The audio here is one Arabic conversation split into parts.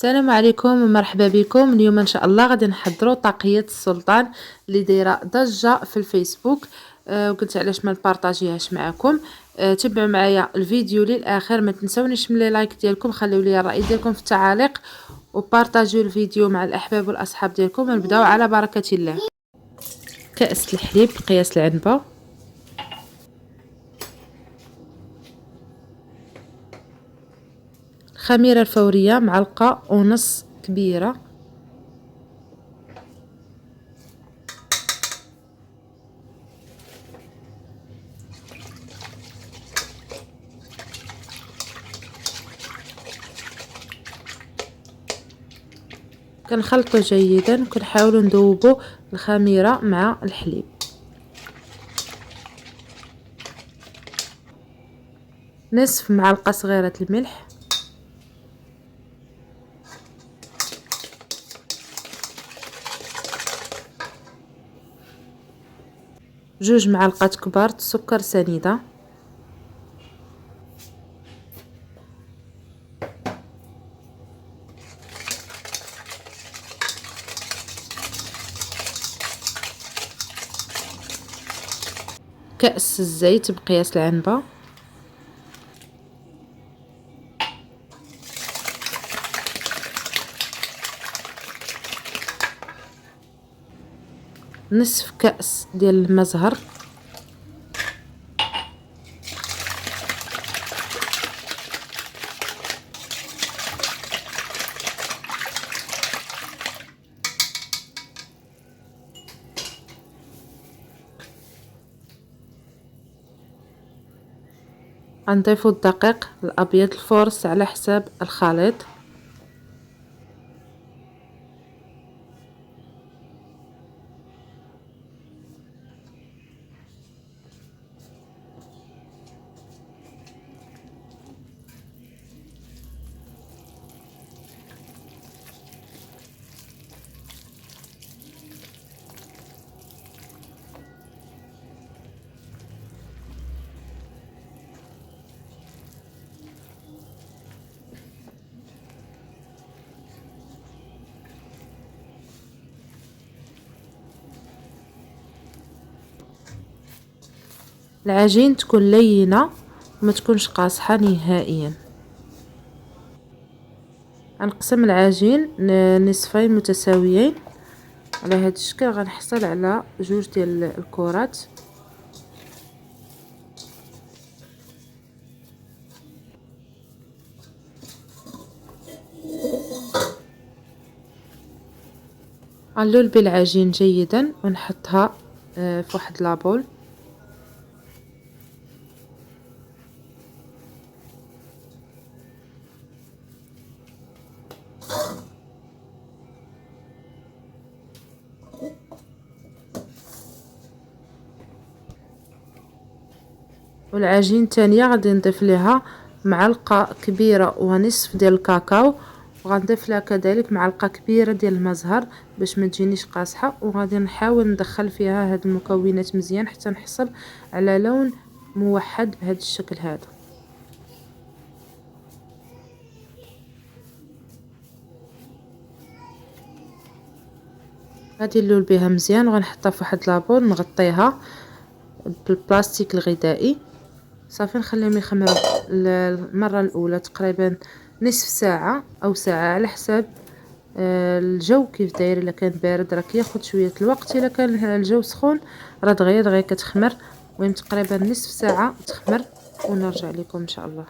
السلام عليكم ومرحبا بكم. اليوم ان شاء الله غادي نحضروا طاقية السلطان اللي دايره ضجة في الفيسبوك. وقلت علاش ما نبارطاجيهاش معكم. تبعوا معايا الفيديو للاخر، ما تنسونيش من لي لايك ديالكم، خليوا لي الراي ديالكم في التعاليق وبارطاجيو الفيديو مع الاحباب والاصحاب ديالكم. ونبداو على بركة الله. كأس الحليب بقياس العنبة، الخميرة الفورية معلقة ونص كبيرة، كنخلطو جيدا وكنحاولوا نذوبوا الخميرة مع الحليب. نصف معلقة صغيرة الملح، جوج معالق كبار سكر سنيدة، كأس الزيت بقياس العنبة، نصف كأس ديال الماء زهر، غنضيفو الدقيق الابيض الفورس على حساب الخليط، العجين تكون لينة وما تكونش قاصحة نهائيا. غنقسم العجين نصفين متساويين على هذا الشكل، غنحصل على جوج ديال الكرات. غنلول بالعجين جيدا ونحطها في واحد لابول. والعجين الثانيه غادي نضيف ليها معلقه كبيره ونصف ديال الكاكاو، وغنضيف لها كذلك معلقه كبيره ديال الماء زهر باش ما تجينيش قاصحه، وغادي نحاول ندخل فيها هاد المكونات مزيان حتى نحصل على لون موحد بهذا الشكل هذا. غادي نلول بها مزيان وغنحطها في واحد لابول، نغطيها بالبلاستيك الغذائي. صافي نخليهم يخمروا المره الاولى تقريبا نصف ساعه او ساعه على حساب الجو كيف داير. الا كان بارد راه كياخذ شويه الوقت، الا كان الجو سخون راه دغيا كتخمر. المهم تقريبا نصف ساعه تخمر ونرجع لكم ان شاء الله.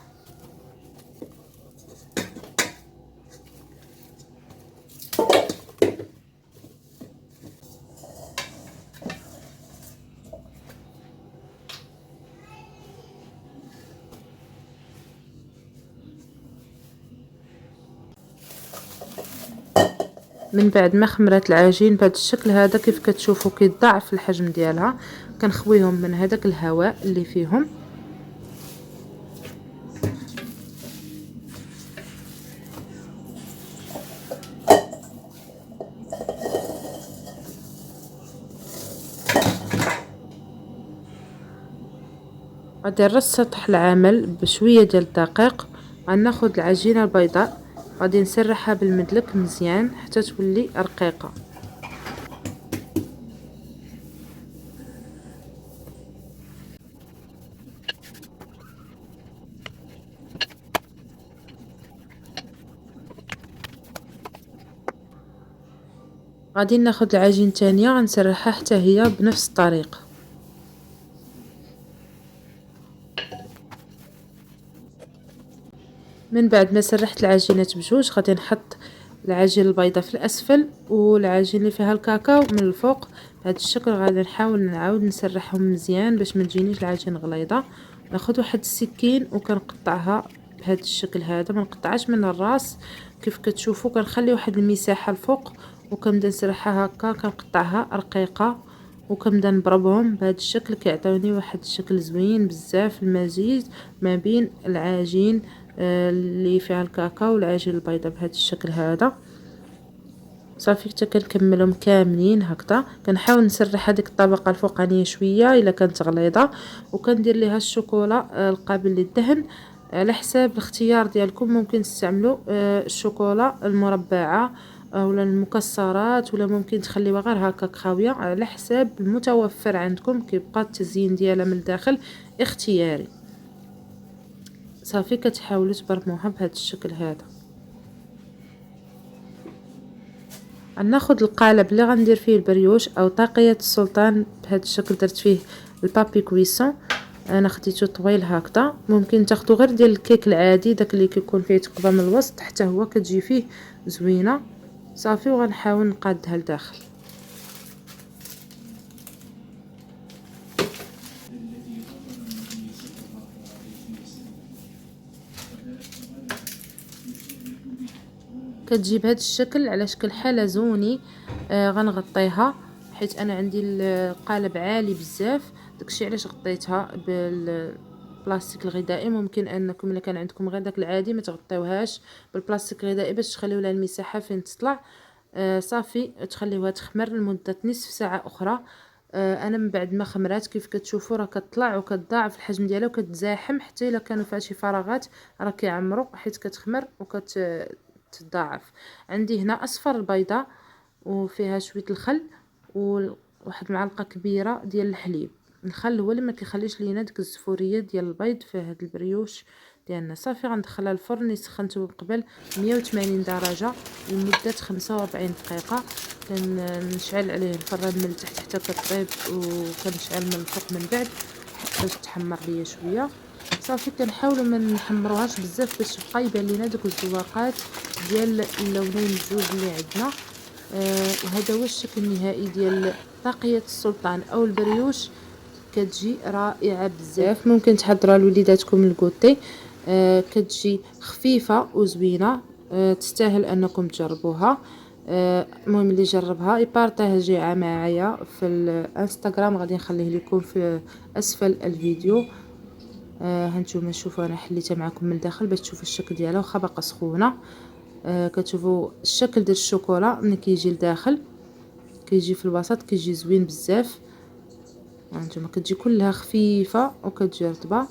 من بعد ما خمرات العجين بهذا الشكل هذا كيف كتشوفوا كيتضاعف الحجم ديالها، كنخويهم من هذاك الهواء اللي فيهم. غادي نرص سطح العمل بشويه ديال الدقيق. غناخذ العجينه البيضاء غادي نسرحها بالمدلك مزيان حتى تولي رقيقه. غادي ناخد العجين الثانيه غنسرحها حتى هي بنفس الطريقه. من بعد ما سرحت العجينات بجوج غادي نحط العجين البيضاء في الاسفل والعجين اللي فيها الكاكاو من الفوق. بهذا الشكل غادي نحاول نعاود نسرحهم مزيان باش ما تجينيش العجين غليظه. ناخذ واحد السكين وكنقطعها بهذا الشكل هذا، ما نقطعهاش من الراس كيف كتشوفوا، كنخلي واحد المساحه الفوق وكنبدا نسرحها هكا، كنقطعها رقيقه وكنبدا نضربهم بهذا الشكل كيعطيوني واحد الشكل زوين بزاف، المزيج ما بين العجين اللي فيها الكاكاو والعجين البيضاء بهذا الشكل هذا. صافي حتى كنكملهم كاملين هكذا. كنحاول نسرح هذيك الطبقه الفوقانيه شويه الا كانت غليظه، وكندير ليها الشوكولا القابل للدهن على حساب الاختيار ديالكم. ممكن تستعملوا الشوكولا المربعه ولا المكسرات، ولا ممكن تخليوها غير هكاك خاويه على حساب المتوفر عندكم. كيبقى التزيين ديالها من الداخل اختياري. صافي كتحاولوا تبرموها بهذا الشكل هذا. غناخد القالب اللي غندير فيه البريوش او طاقية السلطان بهذا الشكل. درت فيه البابي كويسون، انا خديته طويل هكذا. ممكن تاخدو غير ديال الكيك العادي داك اللي كيكون فيه تقبه من الوسط، حتى هو كتجي فيه زوينه. صافي وغنحاول نقادها لداخل. كتجي بهذا الشكل على شكل حلزوني. غنغطيها حيت انا عندي القالب عالي بزاف، داكشي علاش غطيتها بالبلاستيك الغذائي. ممكن انكم الا كان عندكم غير داك العادي ما تغطيوهاش بالبلاستيك الغذائي باش تخليو لها المساحه فين تطلع. صافي تخليوها تخمر لمده نصف ساعه اخرى. انا من بعد ما خمرات كيف كتشوفوا راه كتطلع وكتضاعف الحجم ديالها وكتزاحم، حتى الا كانوا فيها شي فراغات راه كيعمروا حيت كتخمر تضاعف. عندي هنا اصفر البيضه وفيها شويه الخل وواحد معلقه كبيره ديال الحليب. الخل هو اللي ما كيخليش لينا ديك الزفوريه ديال البيض في هذا البريوش ديالنا. صافي غندخلها الفرن اللي سخنته من قبل 180 درجه لمده 45 دقيقه. كنشعل عليه الفران من التحت حتى كطيب، وكنشعل من الفوق من بعد باش تحمر ليا شويه. صافي كنحاولوا ما نحمروهاش بزاف باش يبقى يبان لينا دوك الزواقات ديال اللونين الجوج اللي عندنا. وهذا هو الشكل النهائي ديال طاقية السلطان او البريوش. كتجي رائعه بزاف، ممكن تحضروها لوليداتكم الكوتي. كتجي خفيفه وزوينه. تستاهل انكم تجربوها. المهم اللي جربها يبارطاجيها معايا في الانستغرام، غادي نخليه لكم في اسفل الفيديو. هانتوما شوفوا انا حليتها معكم من الداخل باش تشوفوا الشكل ديالها واخا باقا سخونه. كتشوفوا الشكل ديال الشوكولا ملي كيجي لداخل، كيجي في الوسط كيجي زوين بزاف. هانتوما كتجي كلها خفيفه وكتجي رطبه.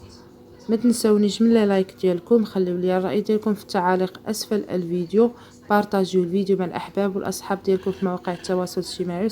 ما تنساونيش من لايك ديالكم، خليو لي الراي ديالكم في التعاليق اسفل الفيديو. بارطاجيو الفيديو مع الاحباب والاصحاب ديالكم في مواقع التواصل الاجتماعي.